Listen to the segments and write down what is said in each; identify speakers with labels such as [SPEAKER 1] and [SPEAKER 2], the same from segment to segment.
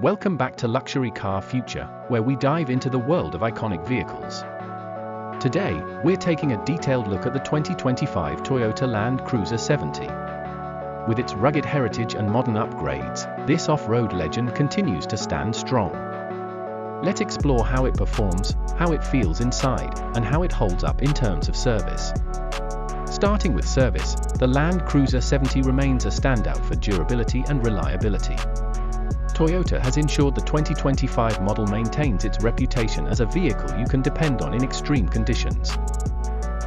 [SPEAKER 1] Welcome back to Luxury Car Future, where we dive into the world of iconic vehicles. Today, we're taking a detailed look at the 2025 Toyota Land Cruiser 70. With its rugged heritage and modern upgrades, this off-road legend continues to stand strong. Let's explore how it performs, how it feels inside, and how it holds up in terms of service. Starting with service, the Land Cruiser 70 remains a standout for durability and reliability. Toyota has ensured the 2025 model maintains its reputation as a vehicle you can depend on in extreme conditions.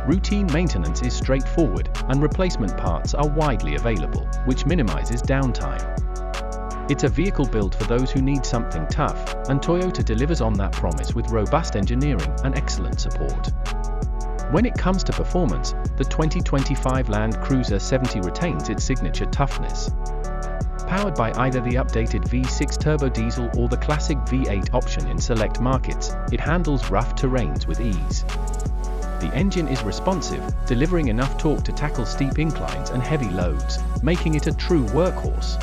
[SPEAKER 1] Routine maintenance is straightforward, and replacement parts are widely available, which minimizes downtime. It's a vehicle built for those who need something tough, and Toyota delivers on that promise with robust engineering and excellent support. When it comes to performance, the 2025 Land Cruiser 70 retains its signature toughness. Powered by either the updated V6 turbo diesel or the classic V8 option in select markets, it handles rough terrains with ease. The engine is responsive, delivering enough torque to tackle steep inclines and heavy loads, making it a true workhorse.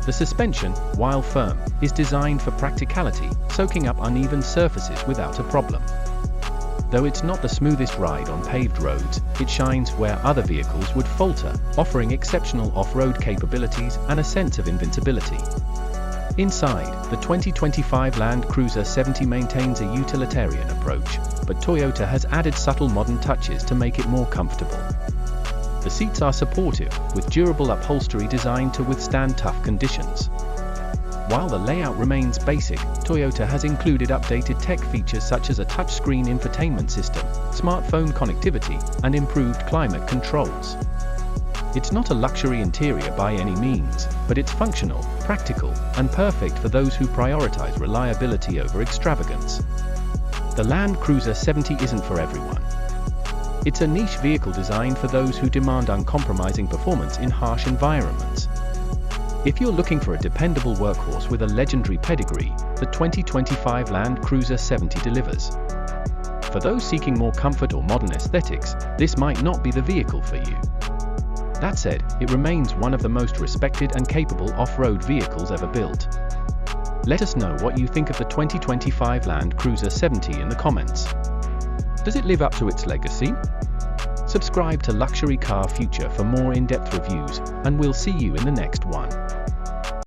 [SPEAKER 1] The suspension, while firm, is designed for practicality, soaking up uneven surfaces without a problem. Though it's not the smoothest ride on paved roads, it shines where other vehicles would falter, offering exceptional off-road capabilities and a sense of invincibility. Inside, the 2025 Land Cruiser 70 maintains a utilitarian approach, but Toyota has added subtle modern touches to make it more comfortable. The seats are supportive, with durable upholstery designed to withstand tough conditions. While the layout remains basic, Toyota has included updated tech features such as a touchscreen infotainment system, smartphone connectivity, and improved climate controls. It's not a luxury interior by any means, but it's functional, practical, and perfect for those who prioritize reliability over extravagance. The Land Cruiser 70 isn't for everyone. It's a niche vehicle designed for those who demand uncompromising performance in harsh environments. If you're looking for a dependable workhorse with a legendary pedigree, the 2025 Land Cruiser 70 delivers. For those seeking more comfort or modern aesthetics, this might not be the vehicle for you. That said, it remains one of the most respected and capable off-road vehicles ever built. Let us know what you think of the 2025 Land Cruiser 70 in the comments. Does it live up to its legacy? Subscribe to Luxury Car Future for more in-depth reviews, and we'll see you in the next one.